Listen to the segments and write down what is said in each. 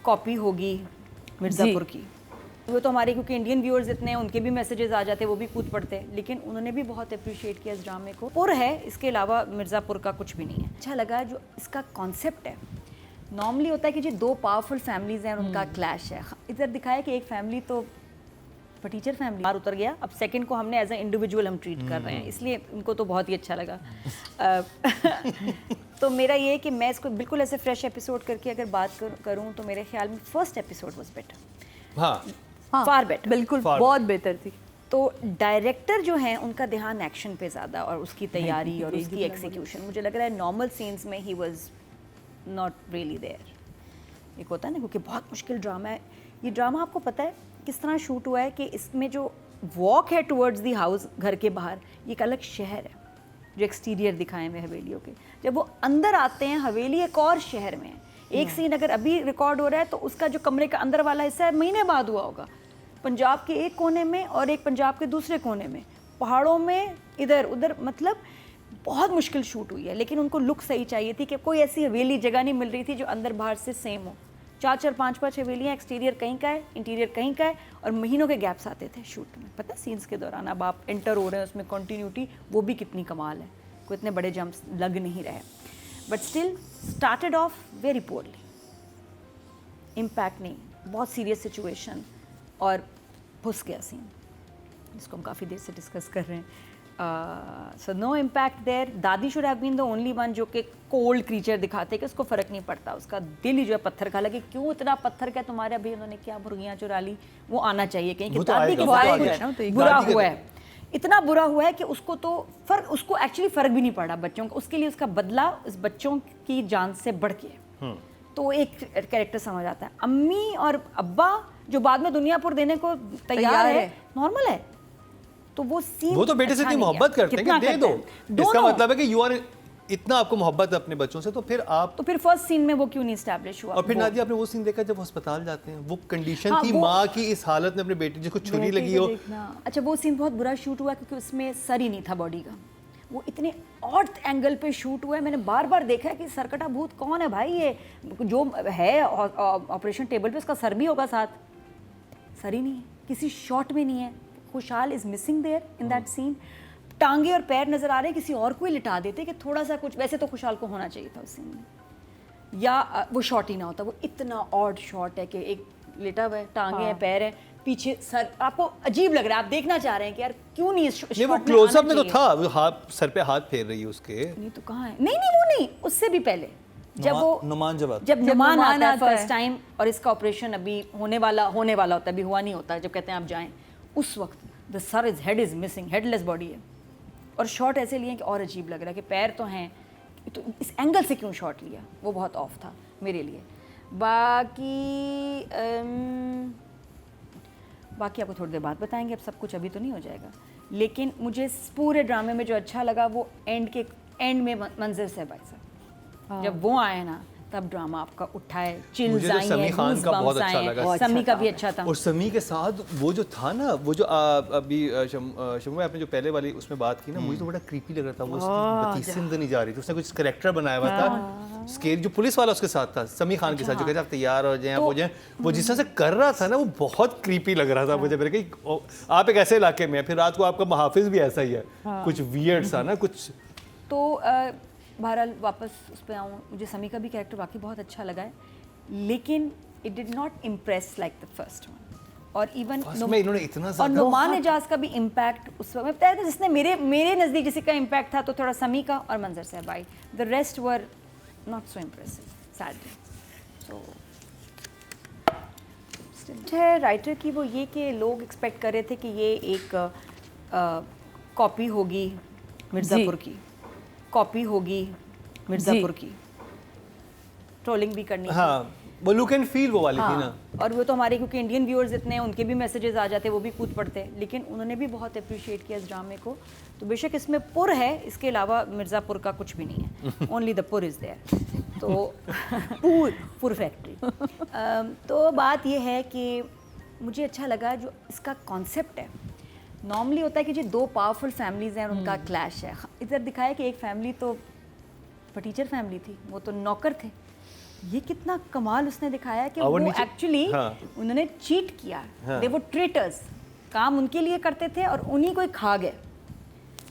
Copy होगी मिर्ज़ापुर की। वो तो हमारे क्योंकि इंडियन व्यूअर्स इतने हैं, उनके भी मैसेजेस आ जाते, वो भी कूद पड़ते, लेकिन उन्होंने भी बहुत अप्रिशिएट किया इस ड्रामे को। पुर है, इसके अलावा मिर्ज़ापुर का कुछ भी नहीं है। अच्छा लगा जो इसका कॉन्सेप्ट है। नॉर्मली होता है कि जी दो पावरफुल फैमिलीज हैं और उनका क्लैश है। इधर दिखाया कि एक फैमिली तो टीचर फैमिली बाहर उतर गया, अब सेकंड को हमने एज ए इंडिविजुअल हम ट्रीट कर रहे हैं, इसलिए उनको तो बहुत ही अच्छा लगा। तो मेरा ये है कि मैं इसको बिल्कुल ऐसे फ्रेश एपिसोड करके अगर बात करूँ तो मेरे ख्याल में फर्स्ट एपिसोड वाज बेटर। हाँ, फार बेटर, बिल्कुल बहुत बेहतर थी। तो डायरेक्टर जो हैं उनका ध्यान एक्शन पे ज़्यादा और उसकी तैयारी और उसकी एग्जीक्यूशन, मुझे लग रहा है नॉर्मल सीन्स में he was not really there. एक होता है ना, क्योंकि बहुत मुश्किल ड्रामा है ये। ड्रामा आपको पता है किस तरह शूट हुआ है कि इसमें जो वॉक है टुवर्ड्स दी हाउस, घर के बाहर, ये एक अलग शहर है जो एक्सटीरियर दिखाए हुए हवेलियों के। जब वो अंदर आते हैं, हवेली एक और शहर में है। एक सीन अगर अभी रिकॉर्ड हो रहा है तो उसका जो कमरे का अंदर वाला हिस्सा है महीने बाद हुआ होगा, पंजाब के एक कोने में और एक पंजाब के दूसरे कोने में, पहाड़ों में इधर उधर, मतलब बहुत मुश्किल शूट हुई है। लेकिन उनको लुक सही चाहिए थी कि कोई ऐसी हवेली जगह नहीं मिल रही थी जो अंदर बाहर से सेम हो। 4-4, 5-5 हवेलियाँ, एक्सटीरियर कहीं का है, इंटीरियर कहीं का है, और महीनों के गैप्स आते थे शूट में, पता सीन्स के दौरान। अब आप एंटर हो रहे हैं उसमें कंटिन्यूटी, वो भी कितनी कमाल है, कोई इतने बड़े जंप्स लग नहीं रहे। But still started off very poorly, impact नहीं, बहुत सीरियस सिचुएशन और घुस गया सीन, जिसको हम काफ़ी देर से डिस्कस कर रहे हैं। So no impact there. Dadi should have been the only one जो कि कोल्ड क्रीचर दिखाते कि उसको फ़र्क नहीं पड़ता, उसका दिल ही जो है पत्थर खा लगे, क्यों इतना पत्थर का तुम्हारे, अभी उन्होंने क्या मुर्गियाँ चुरा ली, वो आना चाहिए कहीं कि दादी के साथ कुछ बुरा हुआ है, इतना बुरा हुआ है कि उसको तो उसको एक्चुअली फ़र्क भी नहीं पड़ा बच्चों को, उसके लिए उसका बदला इस बच्चों की जान से बढ़ के। तो एक कैरेक्टर समझ आता है। अम्मी और अब्बा जो बाद में दुनियापुर देने को तैयार है, नॉर्मल है, तो वो सीन वो तो बेटे से इतनी मोहब्बत करते हैं कि दे दो। इसका मतलब है कि यू आर इतना आपको मोहब्बत है अपने बच्चों से, तो फिर आप तो फिर फर्स्ट सीन में वो क्यों नहीं एस्टैब्लिश हुआ? और फिर नादिया आपने वो सीन देखा जब अस्पताल जाते हैं, वो कंडीशन थी माँ की इस हालत में अपने बेटे जिसको छुरी लगी हो। अच्छा, वो सीन बहुत बुरा शूट हुआ क्योंकि उसमें सर ही नहीं था बॉडी का, वो इतने ऑड एंगल पे शूट हुआ है। मैंने बार बार देखा है कि सरकटा भूत कौन है भाई, ये जो है ऑपरेशन टेबल पे उसका सर भी होगा साथ, सर ही नहीं है, किसी शॉट में नहीं है। Khushhal is missing there in that scene. टांगे और पैर नजर आ रहे हैं, किसी और को ही लिटा देते कि थोड़ा सा कुछ, वैसे तो खुशहाल को होना चाहिए था उस सीन में, या वो शॉट ही ना होता। वो इतना ऑड शॉट है कि एक लेटा हुआ है, टांगे हैं, पैर है, पीछे सर, आपको अजीब लग रहा है, आप देखना चाह रहे हैं कि यार क्यों नहीं इस वो क्लोजअप में तो था, वो हाथ सर पे हाथ फेर रही है उसके, नहीं तो कहाँ है, नहीं वो नहीं, उससे भी पहले जब वो नुमान जब नुमान आता है फर्स्ट टाइम और इसका ऑपरेशन अभी होने वाला होता है, अभी हुआ नहीं होता, जब कहते हैं आप जाएं, उस वक्त the sir is head is missing, headless body है, और शॉट ऐसे लिए कि और अजीब लग रहा है कि पैर तो हैं, तो इस एंगल से क्यों शॉट लिया, वो बहुत ऑफ था मेरे लिए। बाकी आपको थोड़ी देर बाद बताएंगे, अब सब कुछ अभी तो नहीं हो जाएगा। लेकिन मुझे पूरे ड्रामे में जो अच्छा लगा वो एंड में मंजर से भाई साहब, जब वो आए ना तब ड्रामा आपका उठाए, चिल्स आई हैं, समी खान का बहुत अच्छा लगा, समी का भी अच्छा था, और समी के साथ वो जो था ना, वो जो अभी शम्मा आपने जो पहले वाली उसमें बात की ना, मुझे तो बड़ा क्रीपी लग रहा था, वो उसकी बत्तीस नहीं जा रही थी, उसने कुछ कैरेक्टर बनाया हुआ था स्केर, जो पुलिस वाला उसके साथ था समी खान के साथ, जो कहते आप तैयार हो जाएं, आप हो जाएं, वो जिस तरह से कर रहा था ना, वो बहुत क्रीपी लग रहा था मुझे। मेरे कि आप एक ऐसे इलाके में, फिर रात को आपका महाफिज भी ऐसा ही है, कुछ वियर्ड सा ना कुछ। तो बहरहाल वापस उस पर आऊँ, मुझे समी का भी कैरेक्टर वाकई बहुत अच्छा लगा है, लेकिन it did not impress like the first one. और इवन इन्होंने इतना और नुमान एजाज का भी इम्पैक्ट उस वक्त मैं बताया था, जिसने मेरे नज़दीक जिसका का इम्पैक्ट था तो थोड़ा समी का और मंजर से भाई, the rest were not so impressive sadly. So writer की वो ये कि लोग एक्सपेक्ट कर रहे थे कि ये एक कॉपी होगी मिर्ज़ापुर की, कॉपी होगी मिर्ज़ापुर की, ट्रोलिंग भी करनी, हाँ वो लुक एंड फील वो वाली थी ना। और वो तो हमारे क्योंकि इंडियन व्यूअर्स इतने हैं, उनके भी मैसेजेस आ जाते, वो भी कूद पड़ते, लेकिन उन्होंने भी बहुत अप्रिशिएट किया इस ड्रामे को। तो बेशक इसमें पुर है, इसके अलावा मिर्ज़ापुर का कुछ भी नहीं है, ओनली द पुर इज़ देयर। तो पुर फैक्ट्री। तो बात ये है कि मुझे अच्छा लगा जो इसका कॉन्सेप्ट है। नॉर्मली होता है कि जी दो पावरफुल फैमिलीज हैं और उनका क्लैश है। इधर दिखाया कि एक फैमिली तो टीचर फैमिली थी, वो तो नौकर थे, ये कितना कमाल उसने दिखाया कि और वो नीचे- एक्चुअली हाँ। उन्होंने चीट किया, हाँ। दे वो ट्रेटर्स, काम उनके लिए करते थे और उन्हीं को ही खा गए।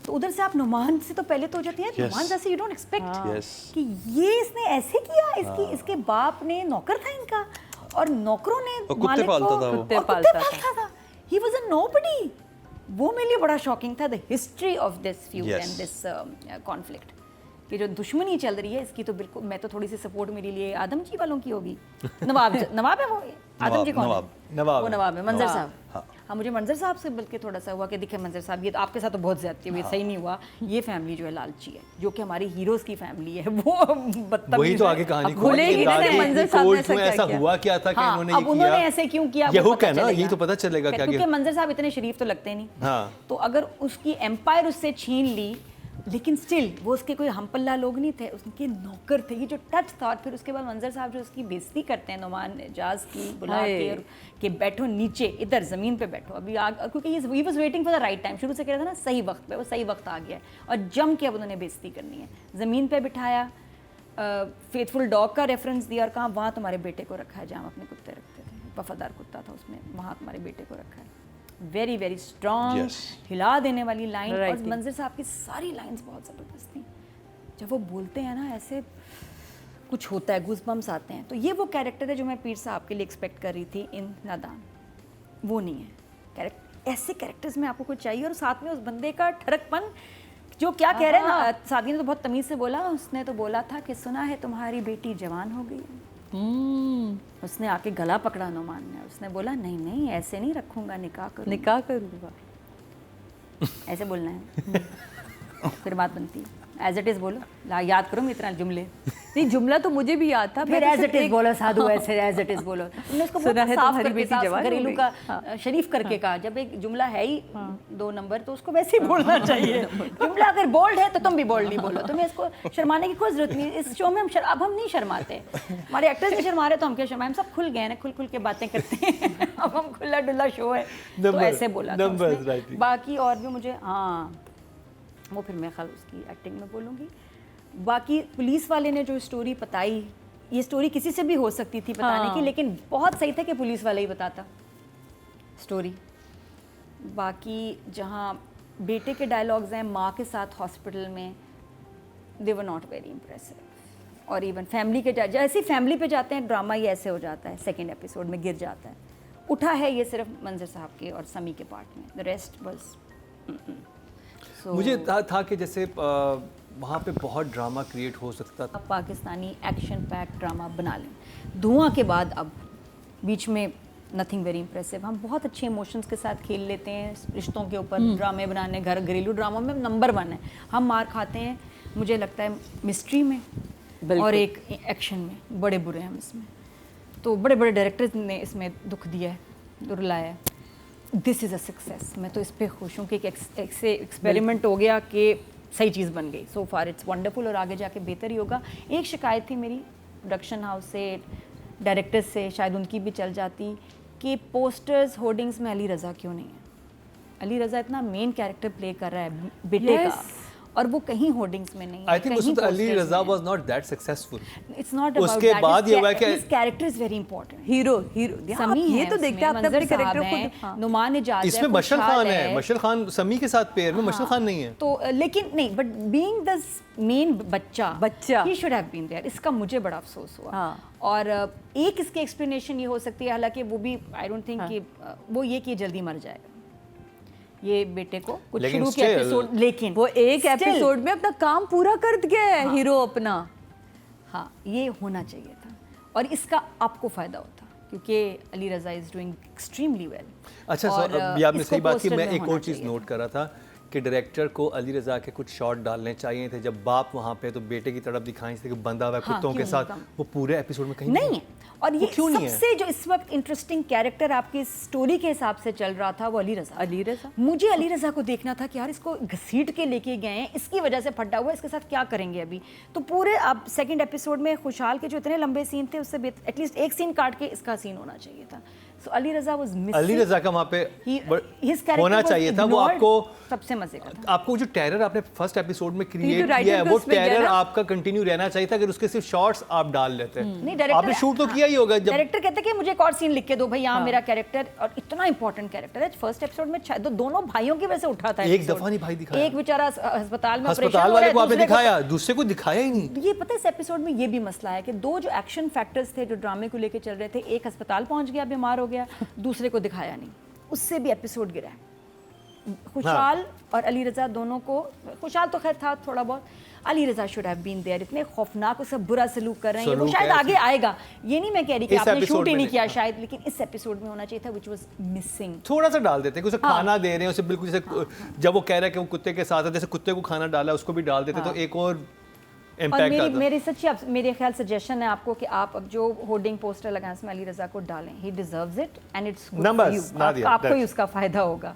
तो उधर से आप नुमान से तो पहले तो हो जाती है Yes. नुमान जैसे यू डोंट एक्सपेक्ट Yes. कि ये इसने ऐसे किया, इसके बाप ने नौकर था इनका और नॉकरों ने कुत्ते मालिक को पालता था वो। कुत्ते पालता था। He was a nobody. वो मेरे लिए बड़ा शॉकिंग था, the history of this feud Yes. And this conflict कि जो दुश्मनी चल रही है इसकी, तो बिल्कुल मैं तो थोड़ी सी सपोर्ट मेरे लिए आदम जी वालों की होगी। नवाब नवाब है वो, आदम जी कौन है? नवाब वो है। नवाब है, मंजर साहब। हाँ। हाँ, मुझे मंजर साहब से बल्कि थोड़ा सा हुआ कि देखिए मंजर साहब ये तो आपके साथ तो बहुत ज्यादती हुई, सही नहीं हुआ। ये फैमिली जो है लालची है, जो कि हमारी हीरोज की फैमिली है, वो बदतमीज वही तो है। आगे कहानी अब खोल भूलेगी के ना आगे मंजर साहब ने कोर्ट ऐसा में क्या ऐसा किया? हुआ क्या था कि हाँ, इन्होंने अब ये किया। उन्होंने ऐसे क्यों किया ये वो हुक पता है ना, चलेगा। यही तो पता चलेगा क्या क्योंकि किया। मंजर साहब इतने शरीफ तो लगते नहीं। हाँ। तो अगर उसकी एम्पायर उससे छीन ली, लेकिन स्टिल वो उसके कोई हमपल्ला लोग नहीं थे, उसके नौकर थे। ये जो टच था, फिर उसके बाद मंजर साहब जो उसकी बेइज्जती करते हैं नुमान एजाज की, बुला के और कि बैठो नीचे, इधर ज़मीन पे बैठो अभी क्योंकि he was waiting for the right time. शुरू से कह रहा था ना सही वक्त पे, वो सही वक्त आ गया है और जम के अब उन्होंने बेइज्जती करनी है। ज़मीन पे बिठाया, फेथफुल डॉग का रेफरेंस दिया और कहा वहाँ तुम्हारे बेटे को रखा है जहाँ हम अपने कुत्ते रखते थे, वफादार कुत्ता था उसमें, वहाँ तुम्हारे बेटे को रखा है। Very very strong, Yes. हिला देने वाली लाइन। Right. और मंजर साहब की सारी लाइंस बहुत ज़बरदस्त थी। जब वो बोलते हैं ना ऐसे कुछ होता है, गूज़बम्स आते हैं। तो ये वो कैरेक्टर है जो मैं पीर साहब के लिए एक्सपेक्ट कर रही थी इन नादान। वो नहीं है ऐसे कैरेक्टर्स में आपको कुछ चाहिए, और साथ में उस बंदे का ठरकपन जो क्या कह रहे हैं ना, सादी ने तो बहुत तमीज़ से बोला, उसने तो बोला था कि सुना है तुम्हारी बेटी जवान हो गई है। उसने आके गला पकड़ा नुमान ने, उसने बोला नहीं नहीं ऐसे नहीं रखूंगा, निकाह करूंगा। निकाह करूंगा, ऐसे बोलना है फिर बात बनती है। एज इट इज बोलो, याद करो मैं इतना जुमले, नहीं जुमला तो मुझे भी याद था। फिर एज इट इज बोलो, साधु ऐसे एज इट इज बोलो। तुमने उसको सुना बहुत है साफ तुम्हारी करके, बेटी साफ जवान हो घरेलू गई। का शरीफ करके कहा। जब एक जुमला है ही 2 नंबर तो उसको वैसे ही बोलना चाहिए। जुमला अगर बोल्ड है तो तुम भी बोल्ड ही बोलो, तुम्हें इसको शर्माने की कोई जरूरत नहीं। इस शो में अब हम नहीं शर्माते, हमारे एक्टर्स भी शर्मा रहे तो हम क्या शर्माए, हम सब खुल गए हैं, खुल के बातें करते हैं। अब हम खुला डुल्ला शो है तो ऐसे बोला था उसने। बाकी और भी मुझे, हाँ वो फिर मैं ख्याल उसकी एक्टिंग में बोलूँगी। बाकी पुलिस वाले ने जो स्टोरी बताई, ये स्टोरी किसी से भी हो सकती थी बताने की, लेकिन बहुत सही था कि पुलिस वाला ही बताता स्टोरी। बाकी जहाँ बेटे के डायलॉग्स हैं माँ के साथ हॉस्पिटल में, दे वर नॉट वेरी इम्प्रेसिव। और इवन फैमिली के जैसे फैमिली पे जाते हैं ड्रामा ही ऐसे हो जाता है, सेकेंड एपिसोड में गिर जाता है। उठा है ये सिर्फ मंजर साहब के और समी के पार्ट में, द रेस्ट बस। मुझे था कि जैसे वहाँ पे बहुत ड्रामा क्रिएट हो सकता था। पाकिस्तानी एक्शन पैक ड्रामा बना लें धुआं के बाद, अब बीच में नथिंग वेरी इंप्रेसिव। हम बहुत अच्छे इमोशंस के साथ खेल लेते हैं रिश्तों के ऊपर, ड्रामे बनाने, घरेलू ड्रामा में नंबर 1 है। हम मार खाते हैं मुझे लगता है मिस्ट्री में और एक एक्शन में, बड़े बुरे हम इसमें। तो बड़े बड़े डायरेक्टर्स ने इसमें दुख दिया है, रुलाया है। This is a success. मैं तो इस पर खुश हूँ कि एक एक्सपेरिमेंट हो गया कि सही चीज़ बन गई। सो फार इट्स वंडरफुल और आगे जाके बेहतर ही होगा। एक शिकायत थी मेरी प्रोडक्शन हाउस से, डायरेक्टर्स से, शायद उनकी भी चल जाती, कि पोस्टर्स होर्डिंग्स में अली रज़ा क्यों नहीं है। अली रज़ा इतना मेन कैरेक्टर प्ले कर रहा है बेटे का, और वो कहीं होर्डिंग्स में नहीं है। आई थिंक उसमें Ali Raza was not that successful. It's not about उसके बाद ये हुआ कि character is very important. Hero Sami ये है तो देखते हैं आप अपने कैरेक्टर को। को, नुमान एजाज है, इसमें मशल खुशहाल खान है, मशल खान समी के साथ पेयर में, मशल खान नहीं है। तो लेकिन नहीं, बट बीइंग द मेन बच्चा he should have been there. इसका मुझे बड़ा अफसोस हुआ। और एक इसकी एक्सप्लेनेशन ये हो सकती है, हालांकि वो भी आई डोंट थिंक कि वो ये कि जल्दी मर जाएगा ये बेटे को कुछ शुरू के एपिसोड, लेकिन वो एक एपिसोड में अपना काम पूरा कर गया है हीरो अपना। हाँ, ये होना चाहिए था और इसका आपको फायदा होता, क्योंकि Ali Raza is doing extremely well. अच्छा, अभी आपने सही बात की। मैं एक और चीज़ नोट कर रहा था कि डायरेक्टर को अली रज़ा के कुछ शॉट डालने चाहिए थे। जब बाप वहाँ पे तो बेटे की तरफ दिखाई थी कि बंधा हुआ है कुत्तों के साथ, वो पूरे एपिसोड में कहीं नहीं है। और ये सबसे जो इस वक्त इंटरेस्टिंग कैरेक्टर आपकी स्टोरी के हिसाब से चल रहा था वो अली रज़ा। मुझे अली रज़ा को देखना था कि यार इसको घसीट के लेके गए हैं, इसकी वजह से फटा हुआ है, इसके साथ क्या करेंगे अभी। तो पूरे अब सेकंड एपिसोड में खुशहाल के जो इतने लंबे सीन थे उससे एटलीस्ट एक सीन काट के इसका सीन होना चाहिए था। So Ali Raza was missing. Ali रजा का वहाँ पे his character होना was चाहिए था। वो ignored. आपको सबसे मजे का था। आपको जो टेरर आपने फर्स्ट एपिसोड में क्रिएट writer किया है का वो उसमें गया टेरर ना? आपका कंटिन्यू रहना चाहिए था। अगर उसके सिर्फ शॉर्ट्स आप डाल लेते नहीं, डायरेक्टर आपने शूट तो किया ही होगा जब डायरेक्टर कहते कि मुझे एक और सीन लिख के दो भाई, यहाँ मेरा कैरेक्टर और इतना इंपॉर्टेंट कैरेक्टर है। फर्स्ट एपिसोड में दोनों भाइयों की वजह से उठा था। एक दफा नहीं भाई दिखाया। एक बेचारा अस्पताल में अस्पताल वाले को आपने दिखाया, दूसरे को दिखाया ही नहीं। ये पता है इस एपिसोड में ये भी मसला है कि दो जो एक्शन फैक्टर्स थे जो ड्रामे को लेके चल रहे थे, एक अस्पताल पहुंच गया बीमार हो गया, दूसरे को दिखाया नहीं, उससे भी एपिसोड गिरा है। खुशहाल और अली रजा दोनों को, खुशहाल तो खैर था थोड़ा बहुत, अली रजा शुड हैव बीन देयर। इतने खौफनाक उससे बुरा सलूक कर रहे हैं, वो शायद आगे आएगा। ये नहीं मैं कह रही कि इस आपने episode शूट ही में नहीं नहीं। किया शायद, लेकिन इस एपिसोड में होना चाहिए था, व्हिच वाज मिसिंग। थोड़ा सा डाल देते कि उसे खाना दे रहे हैं, उसे बिल्कुल जैसे जब वो कह रहा है कि वो कुत्ते के साथ है, जैसे कुत्ते को खाना डाला उसको भी डाल देते तो एक और और इम्पैक्ट आता। मेरी सच्ची मेरे ख्याल सजेशन है आपको कि आप अब जो होर्डिंग पोस्टर लगाएं उसमें अली रजा को डालें। ही deserves it and it's good for Numbers, you. Nadia, आपको ही that's- उसका फायदा होगा।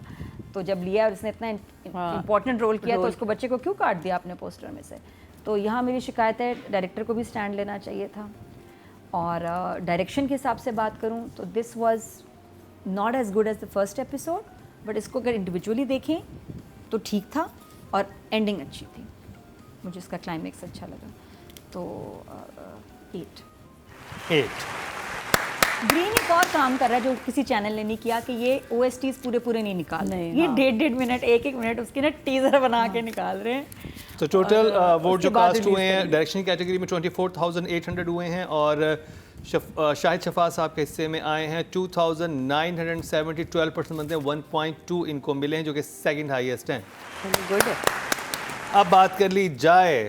तो जब लिया और उसने इतना इंपॉर्टेंट रोल किया तो उसको बच्चे को क्यों काट दिया आपने पोस्टर में से? तो यहाँ मेरी शिकायत है, डायरेक्टर को भी स्टैंड लेना चाहिए था। और डायरेक्शन के हिसाब से बात करूँ तो this was not as good as the first episode, but इसको अगर इंडिविजुअली देखें तो ठीक था और एंडिंग अच्छी थी। मुझे इसका क्लाइमेक्स अच्छा लगा। तो 8 ग्रीन एक और काम कर रहा है जो किसी चैनल ने नहीं किया कि ये OSTs पूरे नहीं निकाल रहे हैं। ये 1.5 मिनट 1 मिनट उसके ना टीजर बना के निकाल रहे हैं। तो टोटल वोट उसके जो बाद कास्ट release हुए हैं करेंगे। डायरेक्शन की कैटेगरी में 24,800 हुए हैं और शाहिद शफा साहब के हिस्से में आए हैं 2,970, 12% बनते हैं 1.2 इनको मिले हैं जो कि सेकंड हाईएस्ट हैं। गुड है। अब बात कर ली जाए